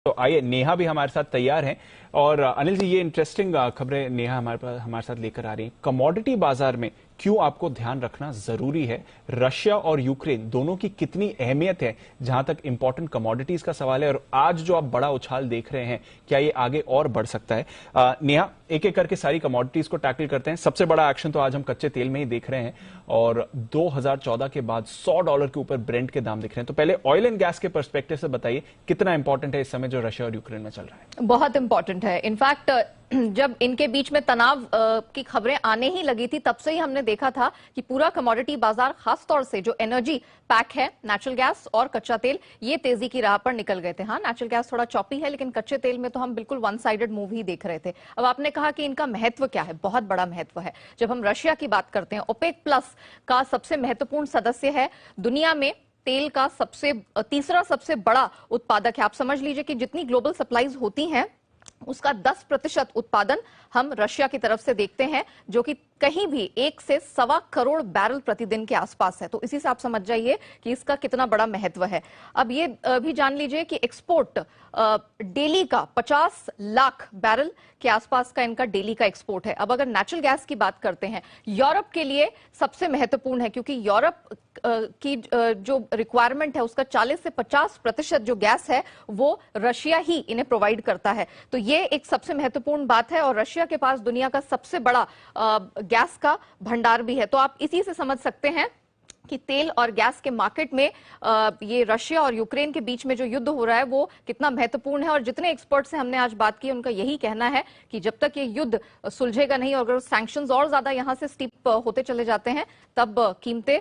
तो आइए, नेहा भी हमारे साथ तैयार हैं। और अनिल जी, ये इंटरेस्टिंग खबरें नेहा हमारे साथ लेकर आ रही हैं। कमोडिटी बाजार में क्यों आपको ध्यान रखना जरूरी है? रशिया और यूक्रेन दोनों की कितनी अहमियत है जहां तक इंपॉर्टेंट कमोडिटीज का सवाल है, और आज जो आप बड़ा उछाल देख रहे हैं, क्या ये आगे और बढ़ सकता है? नेहा, एक एक करके सारी कमोडिटीज को टैकल करते हैं। सबसे बड़ा एक्शन तो आज हम कच्चे तेल में ही देख रहे हैं, और 2014 के बाद $100 के ऊपर ब्रेंट के दाम दिख रहे हैं। तो पहले ऑयल एंड गैस के पर्सपेक्टिव से बताइए, कितना इंपॉर्टेंट है इस समय जो रशिया और यूक्रेन में चल रहा है? बहुत इंपॉर्टेंट है। इनफैक्ट जब इनके बीच में तनाव की खबरें आने ही लगी थी, तब से ही हमने देखा था कि पूरा कमोडिटी बाजार, खासतौर से जो एनर्जी पैक है, नेचुरल गैस और कच्चा तेल, ये तेजी की राह पर निकल गए थे। हाँ, नेचुरल गैस थोड़ा चॉपी है, लेकिन कच्चे तेल में तो हम बिल्कुल वन साइडेड मूव ही देख रहे थे। अब आपने कहा कि इनका महत्व क्या है, बहुत बड़ा महत्व है। जब हम रशिया की बात करते हैं, ओपेक प्लस का सबसे महत्वपूर्ण सदस्य है, दुनिया में तेल का तीसरा सबसे बड़ा उत्पादक है। आप समझ लीजिए कि जितनी ग्लोबल सप्लाईज होती हैं, उसका 10% उत्पादन हम रशिया की तरफ से देखते हैं, जो कि कहीं भी 1 से 1.25 करोड़ बैरल प्रतिदिन के आसपास है। तो इसी से आप समझ जाइए कि इसका कितना बड़ा महत्व है। अब ये भी जान लीजिए कि एक्सपोर्ट डेली का 50 लाख बैरल के आसपास का इनका डेली का एक्सपोर्ट है। अब अगर नेचुरल गैस की बात करते हैं, यूरोप के लिए सबसे महत्वपूर्ण है, क्योंकि यूरोप की जो रिक्वायरमेंट है, उसका 40 से 50% जो गैस है, वो रशिया ही इन्हें प्रोवाइड करता है। तो ये एक सबसे महत्वपूर्ण बात है, और रशिया के पास दुनिया का सबसे बड़ा गैस का भंडार भी है। तो आप इसी से समझ सकते हैं कि तेल और गैस के मार्केट में ये रशिया और यूक्रेन के बीच में जो युद्ध हो रहा है, वो कितना महत्वपूर्ण है। और जितने एक्सपर्ट से हमने आज बात की, उनका यही कहना है कि जब तक ये युद्ध सुलझेगा नहीं, और अगर सैंक्शंस और ज्यादा यहां से स्टीप होते चले जाते हैं, तब कीमतें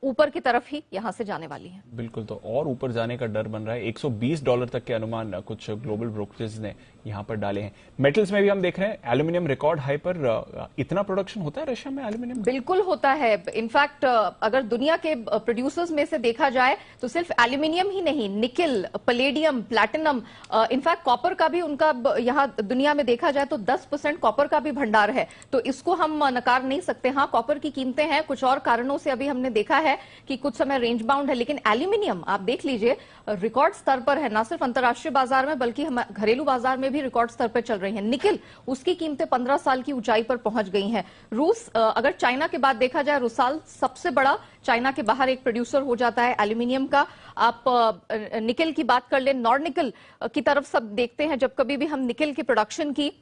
ऊपर की तरफ ही यहां से जाने वाली है। बिल्कुल, तो और ऊपर जाने का डर बन रहा है। $120 तक के अनुमान कुछ ग्लोबल ब्रोकरेज ने यहां पर डाले हैं। मेटल्स में भी हम देख रहे हैं एल्यूमिनियम रिकॉर्ड हाई पर। इतना प्रोडक्शन होता है रशिया में एल्यूमिनियम? बिल्कुल होता है। इनफैक्ट अगर दुनिया के प्रोड्यूसर्स में से देखा जाए, तो सिर्फ एल्यूमिनियम ही नहीं, nickel, palladium, platinum, in fact copper का भी उनका यहां दुनिया में देखा जाए तो 10% कॉपर का भी भंडार है। तो इसको हम नकार नहीं सकते। हाँ, कॉपर की कीमतें हैं, कुछ और कारणों से अभी हमने देखा है कि कुछ समय रेंज बाउंड है, लेकिन एल्यूमिनियम आप देख लीजिए रिकॉर्ड स्तर पर है, ना सिर्फ अंतर्राष्ट्रीय बाजार में बल्कि घरेलू बाजार में भी रिकॉर्ड स्तर पर चल रही है। निकिल, उसकी कीमतें 15 साल की ऊंचाई पर पहुंच गई हैं। रूस, अगर चाइना के बाद देखा जाए, रुसाल सबसे बड़ा चाइना के बाहर एक प्रोड्यूसर हो जाता है एल्यूमिनियम का। आप निकिल की बात कर लें, नॉर्ड निकल की तरफ सब देखते हैं, जब कभी भी हम निकिल की प्रोडक्शन की,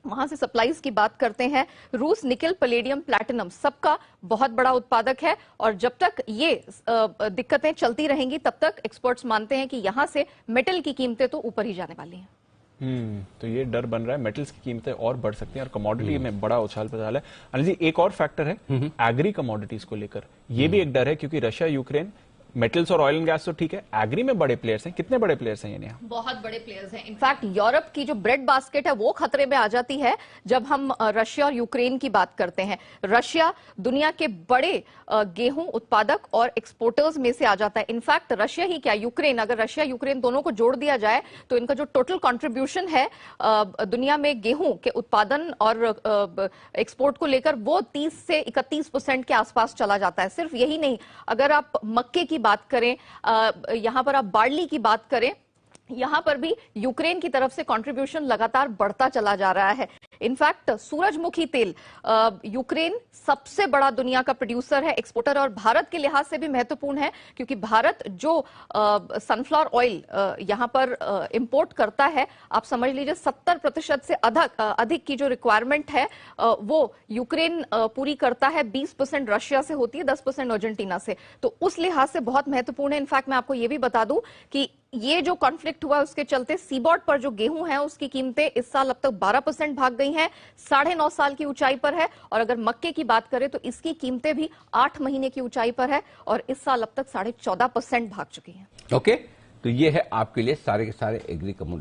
वहां से सप्लाईज की बात करते हैं, रूस निकिल, पलेडियम, प्लैटिनम सबका बहुत बड़ा उत्पादक है। और जब तक ये दिक्कतें चलती रहेंगी, तब तक एक्सपर्ट्स मानते हैं कि यहां से मेटल की कीमतें तो ऊपर ही जाने वाली हैं। तो ये डर बन रहा है, मेटल्स की कीमतें और बढ़ सकती हैं, और कमोडिटी में बड़ा उछाल पछाल है। अनिल जी, एक और फैक्टर है एग्री कमोडिटीज को लेकर, ये भी एक डर है, क्योंकि रशिया यूक्रेन, मेटल्स और ऑयल एंड गैस तो ठीक है, एग्री में बड़े प्लेयर्स हैं। कितने बड़े प्लेयर्स हैं ये? बहुत बड़े प्लेयर्स हैं। इनफैक्ट यूरोप की जो ब्रेड बास्केट है, वो खतरे में आ जाती है जब हम रशिया और यूक्रेन की बात करते हैं। रशिया दुनिया के बड़े गेहूं उत्पादक और एक्सपोर्टर्स में से आ जाता है। इनफैक्ट रशिया ही क्या, यूक्रेन, अगर रशिया यूक्रेन दोनों को जोड़ दिया जाए, तो इनका जो टोटल कंट्रीब्यूशन है दुनिया में गेहूं के उत्पादन और एक्सपोर्ट को लेकर, वो 30 से 31% के आसपास चला जाता है। सिर्फ यही नहीं, अगर आप मक्के की बात करें, यहां पर आप बार्ली की बात करें, यहां पर भी यूक्रेन की तरफ से कंट्रीब्यूशन लगातार बढ़ता चला जा रहा है। इनफैक्ट सूरजमुखी तेल, यूक्रेन सबसे बड़ा दुनिया का प्रोड्यूसर है, एक्सपोर्टर, और भारत के लिहाज से भी महत्वपूर्ण है, क्योंकि भारत जो सनफ्लावर ऑयल यहां पर इंपोर्ट करता है, आप समझ लीजिए 70% से अधिक की जो रिक्वायरमेंट है, वो यूक्रेन पूरी करता है। 20% रशिया से होती है, 10% अर्जेंटीना से। तो उस लिहाज से बहुत महत्वपूर्ण है। इनफैक्ट मैं आपको ये भी बता दूं कि ये जो कॉन्फ्लिक्ट हुआ, उसके चलते सीबॉर्ड पर जो गेहूं है, उसकी कीमतें इस साल अब तक 12% भाग गई हैं, 9.5 साल की ऊंचाई पर है। और अगर मक्के की बात करें, तो इसकी कीमतें भी 8 महीने की ऊंचाई पर है, और इस साल अब तक 14.5% भाग चुकी हैं। ओके, तो ये है आपके लिए सारे के सारे एग्री कमोडिटी।